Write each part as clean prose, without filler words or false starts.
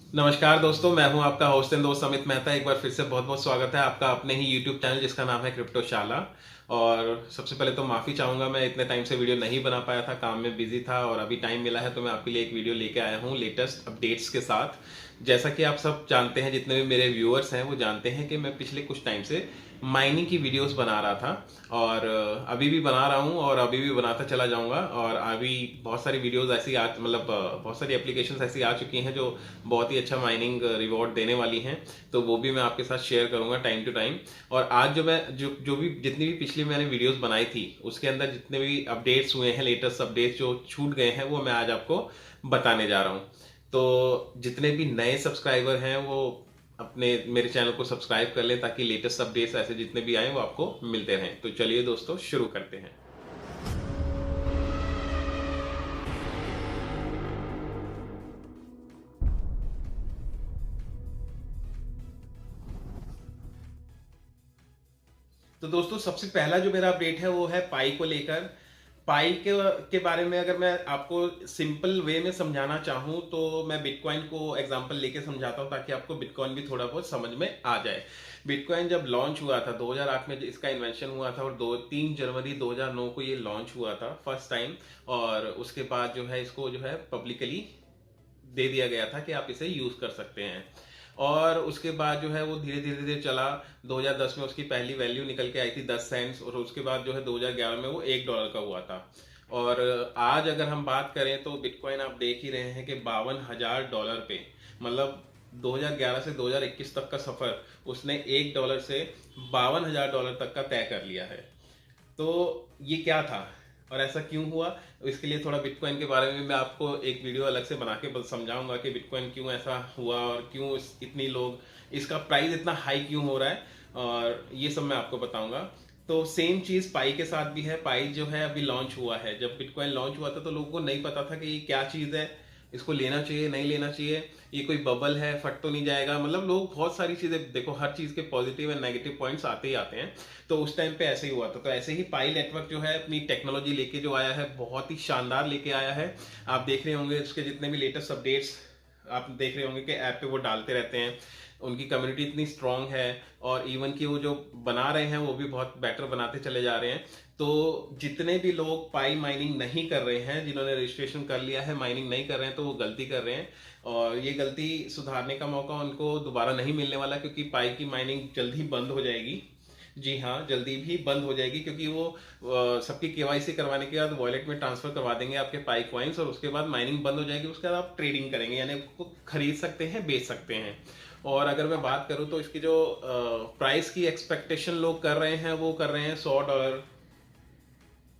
नमस्कार दोस्तों, मैं हूं आपका होस्ट एंड दोस्त अमित मेहता। एक बार फिर से बहुत बहुत स्वागत है आपका अपने ही यूट्यूब चैनल जिसका नाम है क्रिप्टोशाला। और सबसे पहले तो माफ़ी चाहूँगा, मैं इतने टाइम से वीडियो नहीं बना पाया था, काम में बिजी था और अभी टाइम मिला है तो मैं आपके लिए एक वीडियो लेके आया हूँ लेटेस्ट अपडेट्स के साथ। जैसा कि आप सब जानते हैं, जितने भी मेरे व्यूअर्स हैं वो जानते हैं कि मैं पिछले कुछ टाइम से माइनिंग की वीडियोस बना रहा था और अभी भी बना रहा हूँ और अभी भी बनाता चला जाऊंगा। और अभी बहुत सारी वीडियोस ऐसी आ मतलब बहुत सारी एप्लीकेशंस ऐसी आ चुकी हैं जो बहुत ही अच्छा माइनिंग रिवॉर्ड देने वाली हैं, तो वो भी मैं आपके साथ शेयर करूंगा टाइम टू टाइम। और आज जो मैं जो भी जितनी भी पिछली मैंने वीडियोस बनाई थी उसके अंदर जितने भी अपडेट्स हुए हैं, लेटेस्ट अपडेट्स जो छूट गए हैं, वो मैं आज आपको बताने जा रहा हूँ। तो जितने भी नए सब्सक्राइबर हैं वो अपने मेरे चैनल को सब्सक्राइब कर लें ताकि लेटेस्ट अपडेट्स ऐसे जितने भी आए वो आपको मिलते रहें। तो चलिए दोस्तों, शुरू करते हैं। तो दोस्तों, सबसे पहला जो मेरा अपडेट है वो है पाई को लेकर। पाई के बारे में अगर मैं आपको सिंपल वे में समझाना चाहूँ तो मैं बिटकॉइन को एग्जांपल लेके समझाता हूँ ताकि आपको बिटकॉइन भी थोड़ा बहुत समझ में आ जाए। बिटकॉइन जब लॉन्च हुआ था 2008 में, इसका इन्वेंशन हुआ था और 3 जनवरी 2009 को ये लॉन्च हुआ था फर्स्ट टाइम। और उसके बाद जो है इसको जो है पब्लिकली दे दिया गया था कि आप इसे यूज कर सकते हैं। और उसके बाद जो है वो धीरे धीरे धीरे चला। 2010 में उसकी पहली वैल्यू निकल के आई थी 10 सेंट्स, और उसके बाद जो है 2011 में वो $1 का हुआ था। और आज अगर हम बात करें तो बिटकॉइन आप देख ही रहे हैं कि $52,000 पे, मतलब 2011 से 2021 तक का सफर उसने $1 से $52,000 तक का तय कर लिया है। तो ये क्या था और ऐसा क्यों हुआ, इसके लिए थोड़ा बिटकॉइन के बारे में मैं आपको एक वीडियो अलग से बना के समझाऊंगा कि बिटकॉइन क्यों ऐसा हुआ और क्यों इतनी लोग इसका प्राइस इतना हाई क्यों हो रहा है, और ये सब मैं आपको बताऊंगा। तो सेम चीज पाई के साथ भी है। पाई जो है अभी लॉन्च हुआ है। जब बिटकॉइन लॉन्च हुआ था तो लोगों को नहीं पता था कि ये क्या चीज है, इसको लेना चाहिए नहीं लेना चाहिए, ये कोई बबल है, फट तो नहीं जाएगा। मतलब लोग बहुत सारी चीजें, देखो हर चीज के पॉजिटिव एंड नेगेटिव पॉइंट्स आते ही आते हैं। तो उस टाइम पे ऐसे ही हुआ था। तो ऐसे ही पाई नेटवर्क जो है अपनी टेक्नोलॉजी लेके जो आया है, बहुत ही शानदार लेके आया है। आप देख रहे होंगे उसके जितने भी लेटेस्ट अपडेट्स आप देख रहे होंगे कि ऐप पे वो डालते रहते हैं। उनकी कम्युनिटी इतनी स्ट्रांग है और इवन कि वो जो बना रहे हैं वो भी बहुत बेटर बनाते चले जा रहे हैं। तो जितने भी लोग पाई माइनिंग नहीं कर रहे हैं, जिन्होंने रजिस्ट्रेशन कर लिया है, माइनिंग नहीं कर रहे हैं, तो वो गलती कर रहे हैं। और ये गलती सुधारने का मौका उनको दोबारा नहीं मिलने वाला, क्योंकि पाई की माइनिंग जल्द ही बंद हो जाएगी। जी हाँ, जल्दी भी बंद हो जाएगी, क्योंकि वो सबकी केवाईसी करवाने के बाद वॉलेट में ट्रांसफर करवा देंगे आपके पाई कॉइन्स, और उसके बाद माइनिंग बंद हो जाएगी। उसके बाद आप ट्रेडिंग करेंगे, यानी आपको खरीद सकते हैं, बेच सकते हैं। और अगर मैं बात करूं तो इसकी जो प्राइस की एक्सपेक्टेशन लोग कर रहे हैं वो कर रहे हैं $100।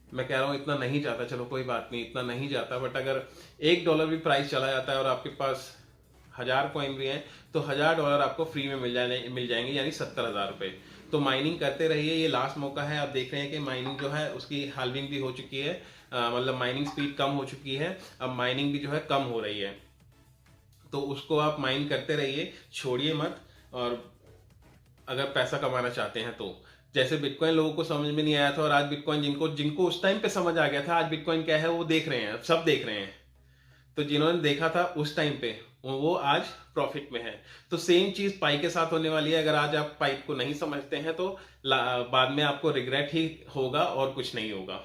मैं कह रहा हूँ इतना नहीं जाता, चलो कोई बात नहीं, इतना नहीं जाता, बट अगर $1 भी प्राइस चला जाता है और आपके पास 1000 कॉइन भी हैं तो $1000 आपको फ्री में मिल जाएंगे, यानी $70,000। तो माइनिंग करते रहिए, ये लास्ट मौका है। आप देख रहे हैं कि माइनिंग जो है उसकी हाल्विंग भी हो चुकी है, मतलब माइनिंग स्पीड कम हो चुकी है, अब माइनिंग भी जो है कम हो रही है। तो उसको आप माइन करते रहिए, छोड़िए मत। और अगर पैसा कमाना चाहते हैं तो, जैसे बिटकॉइन लोगों को समझ में नहीं आया था और आज बिटकॉइन जिनको जिनको उस टाइम पे समझ आ गया था, आज बिटकॉइन क्या है वो देख रहे हैं, सब देख रहे हैं। तो जिन्होंने देखा था उस टाइम पे वो आज प्रॉफिट में है। तो सेम चीज पाई के साथ होने वाली है। अगर आज आप पाई को नहीं समझते हैं तो बाद में आपको रिग्रेट ही होगा और कुछ नहीं होगा।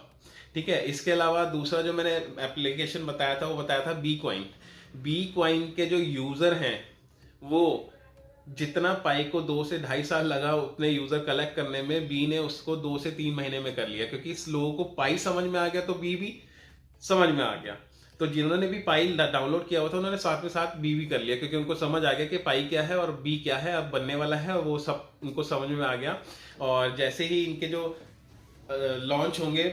ठीक है। इसके अलावा दूसरा जो मैंने एप्लीकेशन बताया था वो बताया था बी क्वाइन। बी क्वाइन के जो यूजर हैं वो, जितना पाई को 2 से 2.5 साल लगा उतने यूजर कलेक्ट करने में, बी ने उसको 2 से 3 महीने में कर लिया, क्योंकि इस लोगों को पाई समझ में आ गया तो बी भी समझ में आ गया। तो जिन्होंने भी पाई डाउनलोड किया हुआ था उन्होंने साथ में साथ बी भी कर लिया, क्योंकि उनको समझ आ गया कि पाई क्या है और बी क्या है, अब बनने वाला है, और वो सब उनको समझ में आ गया। और जैसे ही इनके जो लॉन्च होंगे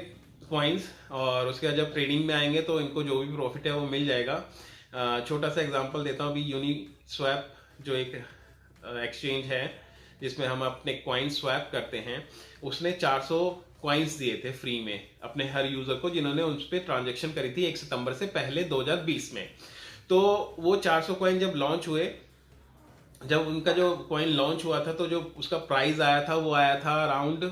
कॉइन्स और उसके बाद जब ट्रेडिंग में आएंगे तो इनको जो भी प्रॉफिट है वो मिल जाएगा। छोटा सा एग्जांपल देता हूँ। अभी यूनिस्वैप जो एक एक्सचेंज है जिसमें हम अपने कॉइन स्वैप करते हैं, उसने 400 कॉइन्स दिए थे फ्री में अपने हर यूजर को जिन्होंने उस पर ट्रांजेक्शन करी थी 1 सितंबर से पहले 2020 में। तो वो 400 कॉइन जब लॉन्च हुए, जब उनका जो कॉइन लॉन्च हुआ था तो जो उसका प्राइस आया था वो आया था अराउंड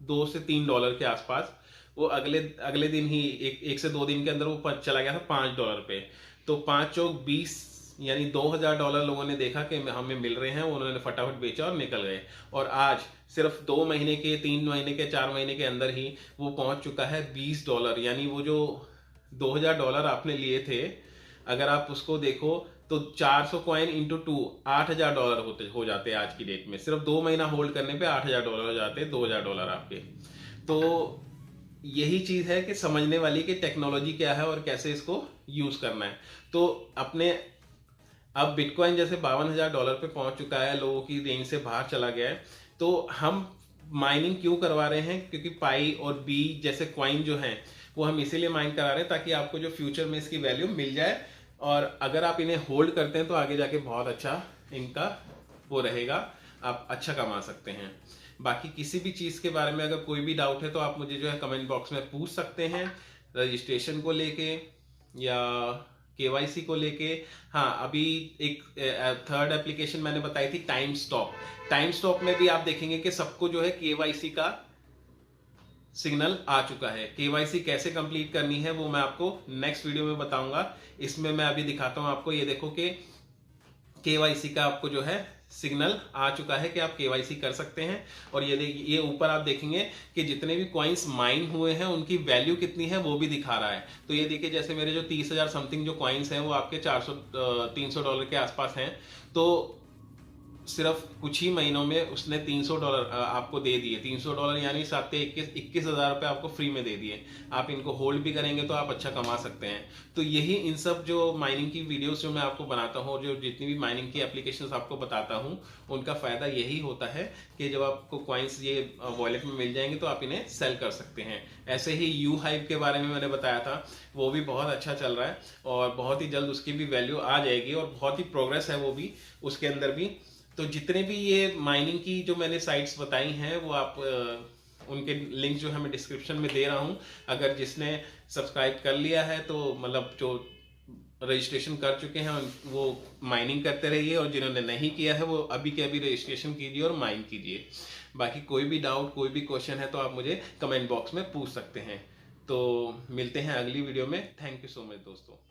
$2 से $3 के आसपास। वो अगले अगले दिन ही एक 1 से 2 दिन के अंदर वो चला गया था $5 पे। तो 5 चौक 20, यानी $2000 लोगों ने देखा कि हमें मिल रहे हैं, उन्होंने फटाफट बेचा और निकल गए। और आज सिर्फ 2 महीने के, 3 महीने के, 4 महीने के अंदर ही वो पहुंच चुका है $20। यानी वो जो $2000 आपने लिए थे, अगर आप उसको देखो तो 400 कॉइन इंटू 2 $8000 हो जाते हैं आज की डेट में। सिर्फ 2 महीना होल्ड करने पे $8000 हो जाते हैं, $2000 आपके। तो यही चीज है कि समझने वाली कि टेक्नोलॉजी क्या है और कैसे इसको यूज करना है। तो अपने अब बिटकॉइन जैसे $52,000 पे पहुंच चुका है, लोगों की रेंज से बाहर चला गया है, तो हम माइनिंग क्यों करवा रहे हैं? क्योंकि पाई और बी जैसे कॉइन जो हैं वो हम इसीलिए माइन करा रहे हैं ताकि आपको जो फ्यूचर में इसकी वैल्यू मिल जाए, और अगर आप इन्हें होल्ड करते हैं तो आगे जाके बहुत अच्छा इनका वो रहेगा, आप अच्छा कमा सकते हैं। बाकी किसी भी चीज़ के बारे में अगर कोई भी डाउट है तो आप मुझे जो है कमेंट बॉक्स में पूछ सकते हैं, रजिस्ट्रेशन को लेके या केवाईसी को लेके। हाँ, अभी एक थर्ड एप्लीकेशन मैंने बताई थी, टाइम स्टॉप। टाइम स्टॉप में भी आप देखेंगे कि सबको जो है केवाईसी का सिग्नल आ चुका है। केवाईसी कैसे कंप्लीट करनी है वो मैं आपको नेक्स्ट वीडियो में बताऊंगा। इसमें मैं अभी दिखाता हूं आपको, ये देखो कि केवाईसी का आपको जो है सिग्नल आ चुका है कि आप केवाईसी कर सकते हैं। और ये देखिए, ये ऊपर आप देखेंगे कि जितने भी कॉइन्स माइन हुए हैं उनकी वैल्यू कितनी है वो भी दिखा रहा है। तो ये देखिए, जैसे मेरे जो 30,000 समथिंग जो कॉइन्स हैं वो आपके $300 के आसपास हैं। तो सिर्फ कुछ ही महीनों में उसने $300 आपको दे दिए। $300 यानी 7 21,000 रुपये आपको फ्री में दे दिए। आप इनको होल्ड भी करेंगे तो आप अच्छा कमा सकते हैं। तो यही इन सब जो माइनिंग की वीडियोस जो मैं आपको बनाता हूँ और जो जितनी भी माइनिंग की एप्लीकेशंस आपको बताता हूँ, उनका फायदा यही होता है कि जब आपको कॉइन्स ये वॉलेट में मिल जाएंगे तो आप इन्हें सेल कर सकते हैं। ऐसे ही यू हाइव के बारे में मैंने बताया था, वो भी बहुत अच्छा चल रहा है और बहुत ही जल्द उसकी भी वैल्यू आ जाएगी और बहुत ही प्रोग्रेस है वो भी उसके अंदर भी। तो जितने भी ये माइनिंग की जो मैंने साइट्स बताई हैं वो आप उनके लिंक जो है मैं डिस्क्रिप्शन में दे रहा हूं। अगर जिसने सब्सक्राइब कर लिया है तो मतलब जो रजिस्ट्रेशन कर चुके हैं वो माइनिंग करते रहिए, और जिन्होंने नहीं किया है वो अभी के अभी रजिस्ट्रेशन कीजिए और माइन कीजिए। बाकी कोई भी डाउट, कोई भी क्वेश्चन है तो आप मुझे कमेंट बॉक्स में पूछ सकते हैं। तो मिलते हैं अगली वीडियो में। थैंक यू सो मच दोस्तों।